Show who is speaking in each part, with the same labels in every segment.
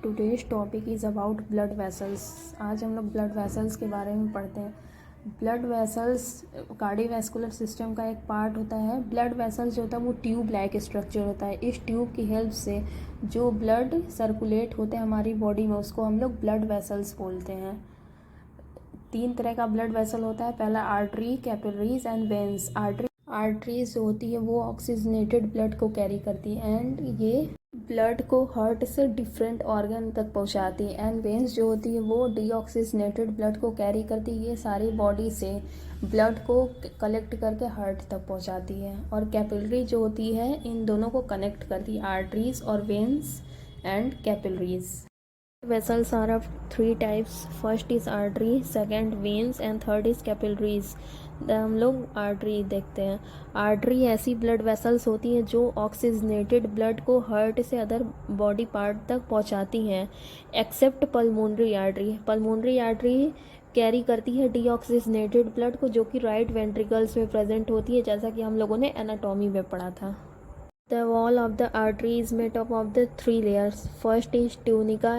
Speaker 1: Today's topic is about blood vessels. आज हम लोग ब्लड वेसल्स के बारे में पढ़ते हैं। ब्लड वेसल्स कार्डियोवैस्कुलर सिस्टम का एक पार्ट होता है। ब्लड वेसल्स जो होता है वो ट्यूब लाइक स्ट्रक्चर होता है। इस ट्यूब की हेल्प से जो ब्लड सर्कुलेट होते हैं हमारी बॉडी में उसको हम लोग ब्लड वेसल्स बोलते हैं। 3 तरह का ब्लड वेसल होता है। पहला artery, capillaries and veins. Arteries जो होती है वो ऑक्सीजनेटेड ब्लड को कैरी करती है एंड ये ब्लड को हार्ट से डिफरेंट ऑर्गन तक पहुंचाती है। एंड वेन्स जो होती है वो डीऑक्सीजनेटेड ब्लड को कैरी करती है। ये सारी बॉडी से ब्लड को कलेक्ट करके हार्ट तक पहुंचाती है। और कैपिलरी जो होती है इन दोनों को कनेक्ट करती है, आर्टरीज और veins and capillaries. Vessels are of 3 types. First is artery, second veins and third is capillaries. हम लोग आर्टरी देखते हैं। आर्टरी ऐसी ब्लड वेसल्स होती है जो ऑक्सीजनेटेड ब्लड को हार्ट से अदर बॉडी पार्ट तक पहुंचाती हैं, except pulmonary artery. Pulmonary artery carry करती है डीऑक्सीजनेटेड ब्लड को, जो कि राइट वेंट्रिकल्स में प्रेजेंट होती है, जैसा कि हम लोगों ने एनाटॉमी में पढ़ा था। The wall of the artery is made up of the 3 layers. First is tunica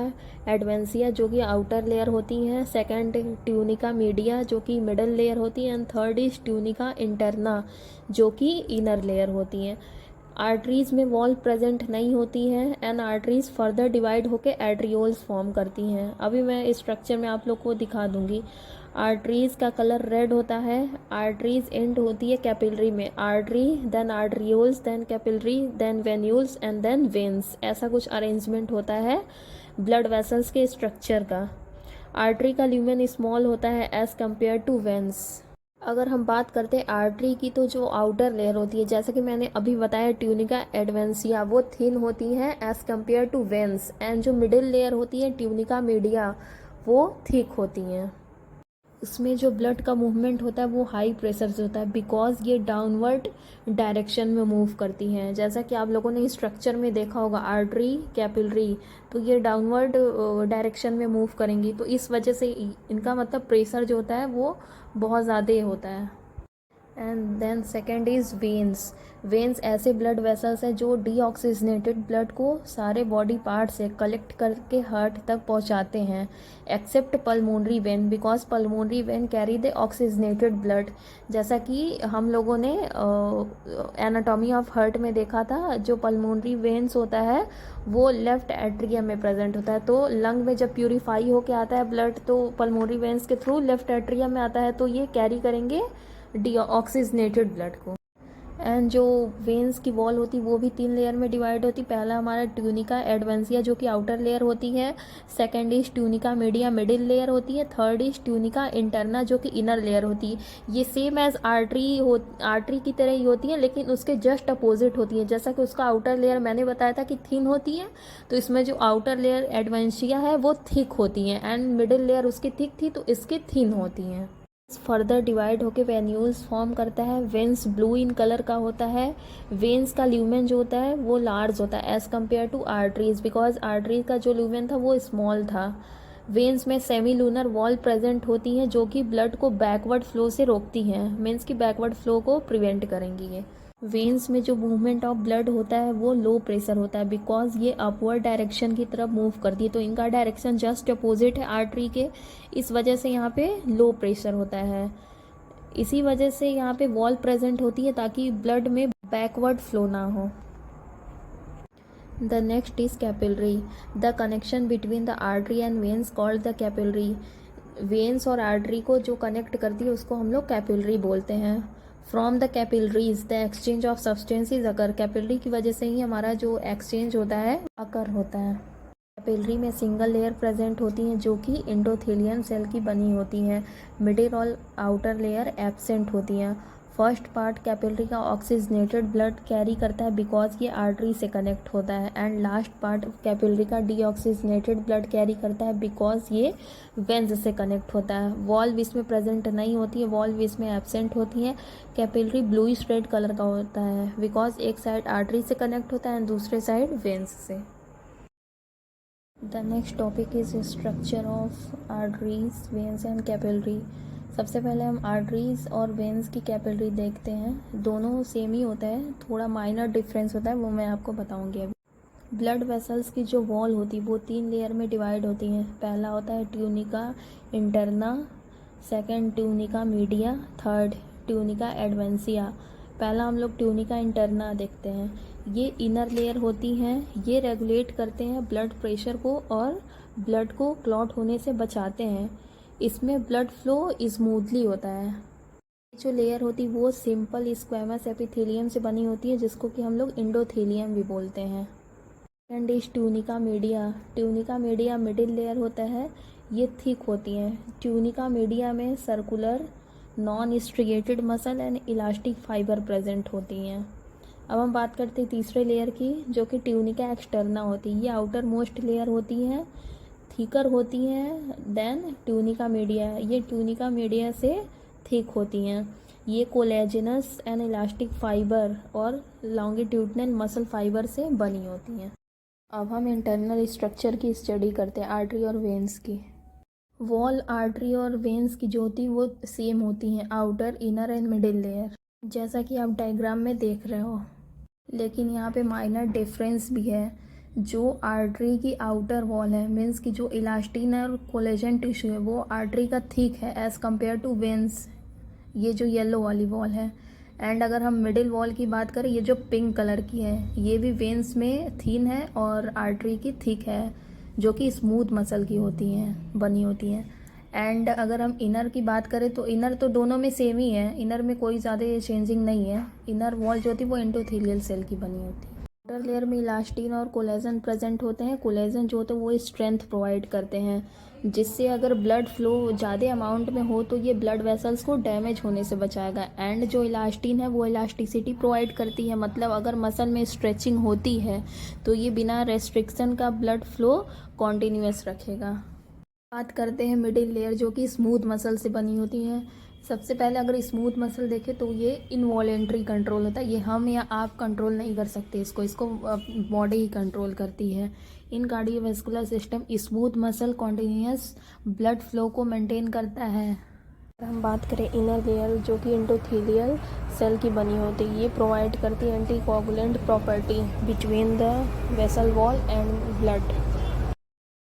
Speaker 1: adventitia जो कि आउटर लेयर होती है, सेकंड tunica media जो कि मिडल लेयर होती है and third is tunica interna जो कि इनर लेयर होती है। आर्टरीज में वॉल प्रेजेंट नहीं होती है एंड आर्टरीज फर्दर डिवाइड होकर एट्रियोल्स फॉर्म करती हैं। अभी मैं इस स्ट्रक्चर में आप लोग को दिखा दूंगी। आर्टरीज का कलर रेड होता है। आर्टरीज एंड होती है कैपिलरी में, artery then arterioles then capillary then venules and then veins. ऐसा कुछ अरेंजमेंट होता है ब्लड वेसल्स के स्ट्रक्चर का। आर्टरी का ल्यूमेन स्मॉल होता है एज कम्पेयर टू वेन्स। अगर हम बात करते हैं आर्टरी की, तो जो आउटर लेयर होती है, जैसे कि मैंने अभी बताया ट्यूनिका एडवेंसिया, वो थिन होती है as compare to veins. And जो मिडिल लेयर होती है ट्यूनिका मीडिया, वो थिक होती हैं। इसमें जो ब्लड का मूवमेंट होता है वो हाई प्रेशर से होता है, बिकॉज ये डाउनवर्ड डायरेक्शन में मूव करती हैं। जैसा कि आप लोगों ने स्ट्रक्चर में देखा होगा आर्टरी कैपिलरी, तो ये डाउनवर्ड डायरेक्शन में मूव करेंगी, तो इस वजह से इनका मतलब प्रेशर जो होता है वो बहुत ज़्यादा होता है। And then second is veins. Veins ऐसे ब्लड वेसल्स हैं जो डीऑक्सीजनेटेड ब्लड को सारे बॉडी पार्ट से कलेक्ट करके हार्ट तक पहुंचाते हैं, except pulmonary vein, because pulmonary vein carry the oxygenated blood. जैसा कि हम लोगों ने एनाटॉमी ऑफ हार्ट में देखा था, जो पल्मोनरी वेन्स होता है वो लेफ्ट एट्रियम में प्रेजेंट होता है। तो लंग में जब प्यूरिफाई होके आता है ब्लड, तो पल्मोनरी वेन्स के थ्रू लेफ्ट एट्रियम में आता है, तो ये कैरी करेंगे डीऑक्सीजनेटेड ब्लड को। एंड जो वेन्स की वॉल होती है वो भी 3 लेयर में डिवाइड होती है। पहला हमारा ट्यूनिका एडवेंसिया जो कि आउटर लेयर होती है, second is tunica media middle layer होती है, थर्ड इज ट्यूनिका इंटरना जो कि इनर लेयर होती है। ये सेम एज आर्टरी की तरह ही होती है, लेकिन उसके जस्ट अपोजिट होती है। जैसा कि उसका आउटर लेयर मैंने बताया था कि थिन होती है, तो इसमें जो आउटर लेयर एडवेंसिया है वो थिक होती है एंड मिडिल लेयर उसकी थिक थी तो इसकी थिन होती हैं। फर्दर डिवाइड होकर वेन्यूल्स फॉर्म करता है। वेन्स ब्लू इन कलर का होता है। वेन्स का ल्यूमेन जो होता है वो लार्ज होता है as compare to arteries, because arteries का जो ल्यूमेन था वो स्मॉल था। वेन्स में सेमी लूनर वॉल प्रेजेंट होती है जो कि ब्लड को बैकवर्ड फ्लो से रोकती हैं, मीन्स की बैकवर्ड फ्लो को प्रिवेंट करेंगी ये। वेन्स में जो मूवमेंट ऑफ ब्लड होता है वो लो प्रेशर होता है, बिकॉज ये अपवर्ड डायरेक्शन की तरफ मूव करती है, तो इनका डायरेक्शन जस्ट अपोजिट है आर्टरी के, इस वजह से यहाँ पे लो प्रेशर होता है। इसी वजह से यहाँ पे वॉल प्रेजेंट होती है ताकि ब्लड में बैकवर्ड फ्लो ना हो। The next is capillary. The connection between the artery and veins called the capillary. Veins और आर्टरी को जो कनेक्ट करती है उसको हम लोग कैपिलरी बोलते हैं। From the capillaries the exchange of substances occur. Capillary की वजह से ही हमारा जो एक्सचेंज होता है अकर होता है। कैपिलरी में सिंगल लेयर प्रेजेंट होती हैं जो कि एंडोथेलियन सेल की बनी होती हैं। मिडिल और आउटर लेयर एब्सेंट होती हैं। फर्स्ट पार्ट कैपिलरी का ऑक्सीजनेटेड ब्लड कैरी करता है बिकॉज ये आर्टरी से कनेक्ट होता है, एंड लास्ट पार्ट कैपिलरी का डीऑक्सीजनेटेड ब्लड कैरी करता है बिकॉज ये वेन्स से कनेक्ट होता है। वॉल्व इसमें प्रेजेंट नहीं होती है, वॉल्व इसमें एब्सेंट होती है। कैपिलरी ब्लूइश रेड कलर का होता है बिकॉज एक साइड आर्टरी से कनेक्ट होता है एंड दूसरे साइड वेन्स से। The next topic is structure of arteries, veins and capillary. सबसे पहले हम आर्टरीज और वेन्स की कैपिलरी देखते हैं। दोनों सेम ही होता है, थोड़ा माइनर डिफरेंस होता है, वो मैं आपको बताऊंगी अभी। ब्लड वेसल्स की जो वॉल होती है वो 3 लेयर में डिवाइड होती हैं। पहला होता है tunica interna, second tunica media, third tunica adventitia. पहला हम लोग ट्यूनिका इंटरना देखते हैं। ये इनर लेयर होती हैं, ये रेगुलेट करते हैं ब्लड प्रेशर को और ब्लड को क्लॉट होने से बचाते हैं। इसमें ब्लड फ्लो स्मूथली होता है। जो लेयर होती है वो सिंपल स्क्वैमस एपिथेलियम से बनी होती है, जिसको कि हम लोग इंडोथेलियम भी बोलते हैं। Second is tunica media. Tunica media middle layer होता है, ये थिक होती हैं। ट्यूनिका मीडिया में circular non striated muscle and elastic fibre present होती हैं। अब हम बात करते हैं तीसरे लेयर की, जो कि ट्यूनिका एक्सटर्ना होती है। ये आउटर मोस्ट लेयर होती हैं, थिकर होती हैं देन ट्यूनिका मीडिया। ये ट्यूनिका मीडिया से थिक होती हैं। ये कोलेजनस एंड इलास्टिक फाइबर और लॉन्गिट्यूडनल मसल फाइबर से बनी होती हैं। अब हम इंटरनल स्ट्रक्चर की स्टडी करते हैं, आर्टरी और वेन्स की। वॉल आर्टरी और वेन्स की जो होती वो सेम होती हैं, outer inner and middle layer, जैसा कि आप डायग्राम में देख रहे हो। लेकिन यहाँ पे माइनर डिफरेंस भी है। जो आर्टरी की आउटर वॉल है, मीन्स की जो इलास्टिन और कोलेजन टिश्यू है, वो आर्टरी का थिक है एज़ कम्पेयर टू वेन्स, ये जो येलो वाली वॉल है। एंड अगर हम मिडिल वॉल की बात करें, ये जो पिंक कलर की है, ये भी वेन्स में थिन है और आर्टरी की थिक है, जो कि स्मूथ मसल की होती हैं, बनी होती हैं। एंड अगर हम इनर की बात करें तो इनर तो दोनों में सेम ही है, इनर में कोई ज़्यादा चेंजिंग नहीं है। इनर वॉल जो होती है वो एंडोथेलियल सेल की बनी होती है। आउटर लेयर में इलास्टिन और कोलेजन प्रेजेंट होते हैं। कोलेजन जो होते हैं वो स्ट्रेंथ प्रोवाइड करते हैं, जिससे अगर ब्लड फ्लो ज़्यादा अमाउंट में हो तो ये ब्लड वेसल्स को डैमेज होने से बचाएगा। एंड जो इलास्टिन है वो इलास्टिसिटी प्रोवाइड करती है, मतलब अगर मसल में स्ट्रेचिंग होती है तो ये बिना रेस्ट्रिक्शन का ब्लड फ्लो कॉन्टीन्यूअस रखेगा। बात करते हैं मिडिल लेयर, जो कि स्मूथ मसल से बनी होती है। सबसे पहले अगर स्मूथ मसल देखें तो ये इनवॉलेंट्री कंट्रोल होता है, ये हम या आप कंट्रोल नहीं कर सकते इसको बॉडी ही कंट्रोल करती है। In cardiovascular system smooth muscle continuous blood flow को मेंटेन करता है। अगर हम बात करें इनर लेयर, जो कि एंडोथेलियल सेल की बनी होती है, ये प्रोवाइड करती है anticoagulant property between the vessel wall and blood.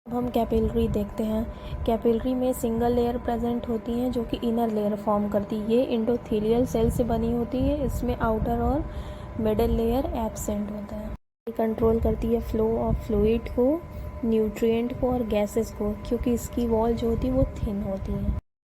Speaker 1: अब हम कैपिलरी देखते हैं। कैपिलरी में सिंगल लेयर प्रेजेंट होती हैं, जो कि इनर लेयर फॉर्म करती है। ये इंडोथेलियल सेल से बनी होती है, इसमें आउटर और मिडल लेयर एब्सेंट होता है। ये कंट्रोल करती है फ्लो ऑफ फ्लूइड को, न्यूट्रिएंट को और गैसेस को, क्योंकि इसकी वॉल जो होती है वो थिन होती है।